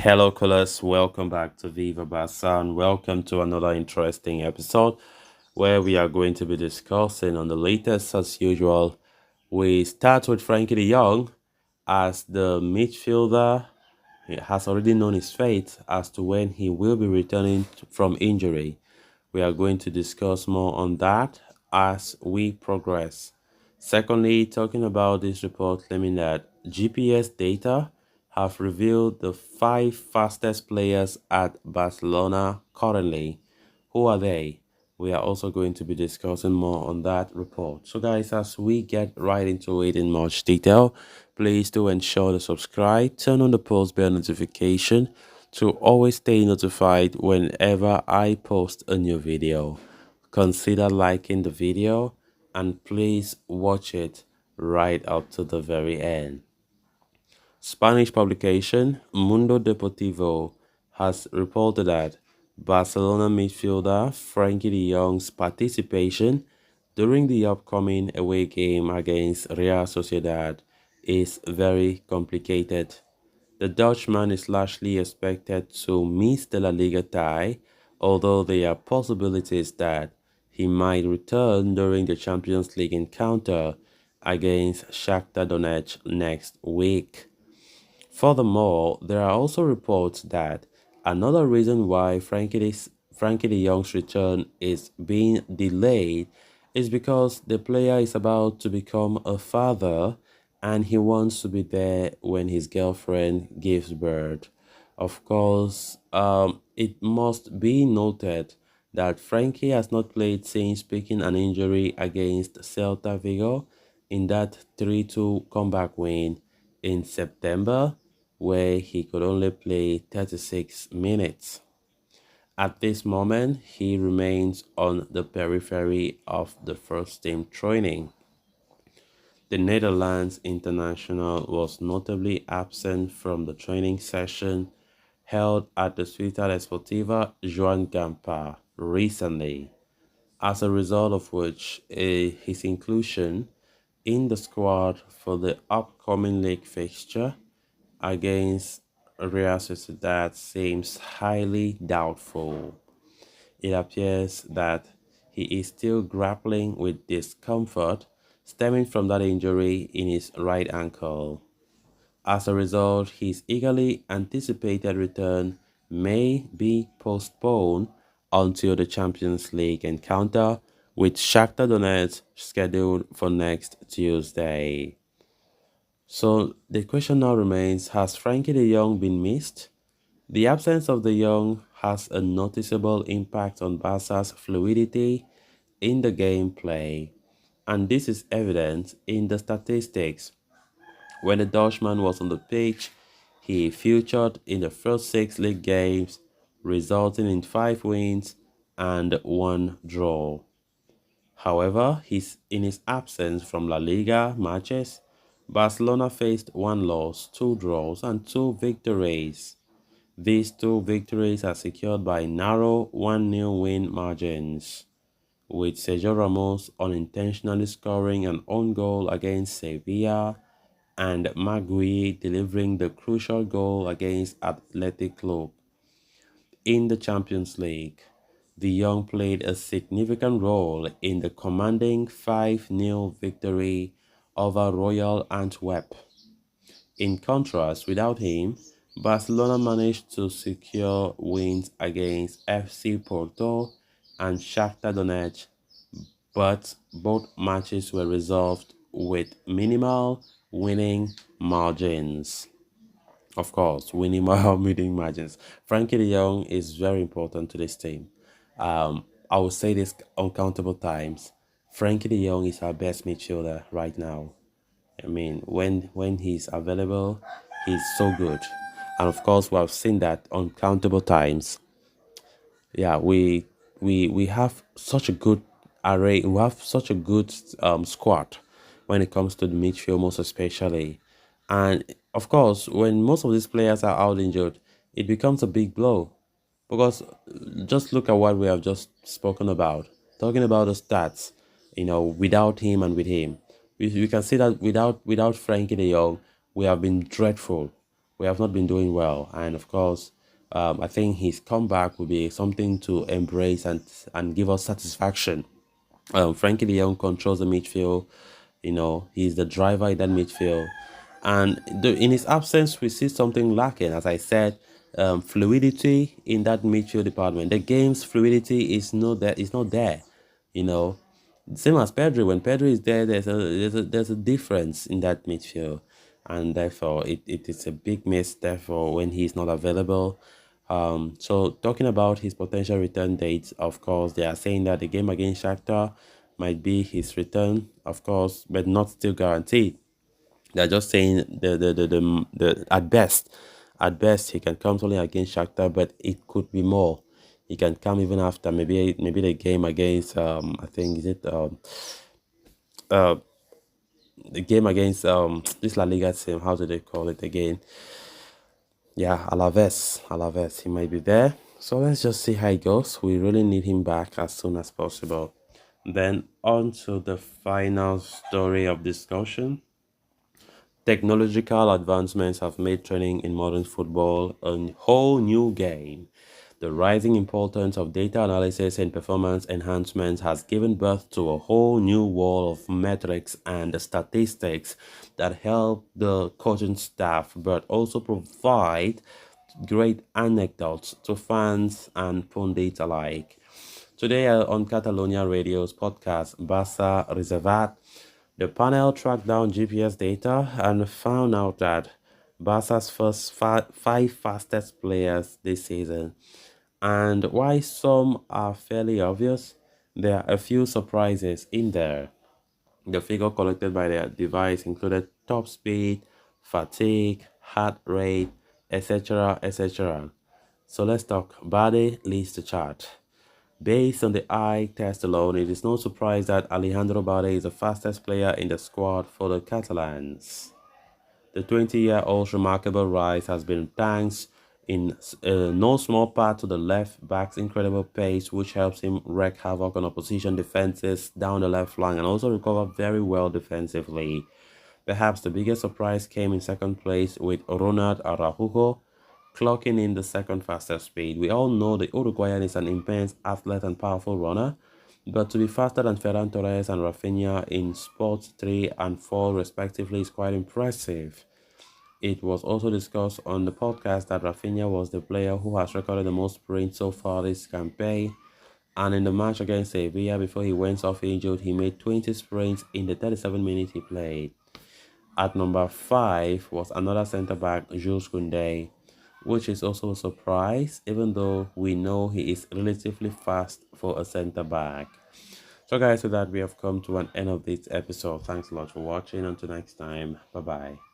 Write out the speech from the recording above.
Hello, callers. Welcome back to Viva Barca and welcome to another interesting episode where we are going to be discussing on the latest as usual. We start with Frankie de Jong as the midfielder. He has already known his fate as to when he will be returning from injury. We are going to discuss more on that as we progress. Secondly, talking about this report claiming that GPS data have revealed the five fastest players at Barcelona currently. Who are they? We are also going to be discussing more on that report. So guys, as we get right into it in much detail, please do ensure to subscribe, turn on the post bell notification to always stay notified whenever I post a new video. Consider liking the video and please watch it right up to the very end. Spanish publication Mundo Deportivo has reported that Barcelona midfielder Frankie de Jong's participation during the upcoming away game against Real Sociedad is very complicated. The Dutchman is largely expected to miss the La Liga tie, although there are possibilities that he might return during the Champions League encounter against Shakhtar Donetsk next week. Furthermore, there are also reports that another reason why Frankie de Jong's return is being delayed is because the player is about to become a father and he wants to be there when his girlfriend gives birth. Of course, it must be noted that Frankie has not played since picking an injury against Celta Vigo in that 3-2 comeback win in September, where he could only play 36 minutes. At this moment, he remains on the periphery of the first team training. The Netherlands international was notably absent from the training session held at the Ciutat Esportiva Joan Gamper recently, as a result of which his inclusion in the squad for the upcoming league fixture against Real Sociedad seems highly doubtful. It appears that he is still grappling with discomfort stemming from that injury in his right ankle. As a result, his eagerly anticipated return may be postponed until the Champions League encounter with Shakhtar Donetsk scheduled for next Tuesday. So the question now remains, has Frankie de Jong been missed? The absence of de Jong has a noticeable impact on Barca's fluidity in the gameplay, and this is evident in the statistics. When the Dutchman was on the pitch, he featured in the first six league games, resulting in 5 wins and 1 draw. However, in his absence from La Liga matches, Barcelona faced 1 loss, 2 draws, and 2 victories. These 2 victories are secured by narrow 1-0 win margins, with Sergio Ramos unintentionally scoring an own goal against Sevilla and Magui delivering the crucial goal against Athletic Club. In the Champions League, De Jong played a significant role in the commanding 5-0 victory over Royal Antwerp. In contrast, without him, Barcelona managed to secure wins against FC Porto and Shakhtar Donetsk, but both matches were resolved with minimal winning margins. Of course, winning winning margins. Frankie de Jong is very important to this team. I will say this uncountable times. Frankie de Jong is our best midfielder right now. I mean, when he's available, he's so good. And of course, we have seen that uncountable times. Yeah, we have such a good array. We have such a good squad when it comes to the midfield, most especially. And of course, when most of these players are out injured, it becomes a big blow. Because just look at what we have just spoken about. Talking about the stats, without him and with him. We can see that without Frankie de Jong, we have been dreadful. we have not been doing well. And of course, I think his comeback will be something to embrace and give us satisfaction. Frankie de Jong controls the midfield. He's the driver in that midfield. And in his absence, we see something lacking. As I said, fluidity in that midfield department. The game's fluidity is not there. You know, same as Pedro. When Pedro is there, there's a difference in that midfield, and therefore it is a big miss. Therefore, when he's not available, so talking about his potential return dates, of course, they are saying that the game against Shakhtar might be his return, of course, but not still guaranteed. They're just saying the at best he can come only against Shakhtar, but it could be more. He can come even after maybe the game against I think is it uh the game against this La Liga team. How do they call it again? Yeah, Alaves. He might be there. So let's just see how it goes. We really need him back as soon as possible. Then on to the final story of discussion. Technological advancements have made training in modern football a whole new game. The rising importance of data analysis and performance enhancements has given birth to a whole new wall of metrics and statistics that help the coaching staff but also provide great anecdotes to fans and pundits alike. Today on Catalonia Radio's podcast, Barça Reservat, the panel tracked down GPS data and found out that Barca's first five fastest players this season. And while some are fairly obvious, there are a few surprises in there. The figure collected by the device included top speed, fatigue, heart rate, etc. etc. So let's talk. Balde leads the chart. Based on the eye test alone, it is no surprise that Alejandro Balde is the fastest player in the squad for the Catalans. The 20-year-old's remarkable rise has been thanks in no small part to the left back's incredible pace, which helps him wreak havoc on opposition defenses down the left flank and also recover very well defensively. Perhaps the biggest surprise came in second place with Ronald Araujo, clocking in the second fastest speed. We all know the Uruguayan is an immense athlete and powerful runner, but to be faster than Ferran Torres and Rafinha in spots 3 and 4 respectively is quite impressive. It was also discussed on the podcast that Rafinha was the player who has recorded the most sprints so far this campaign, and in the match against Sevilla before he went off injured, he made 20 sprints in the 37 minutes he played. At number 5 was another centre-back, Jules Kounde, which is also a surprise, even though we know he is relatively fast for a centre-back. So guys, with that, we have come to an end of this episode. Thanks a lot for watching. Until next time, bye-bye.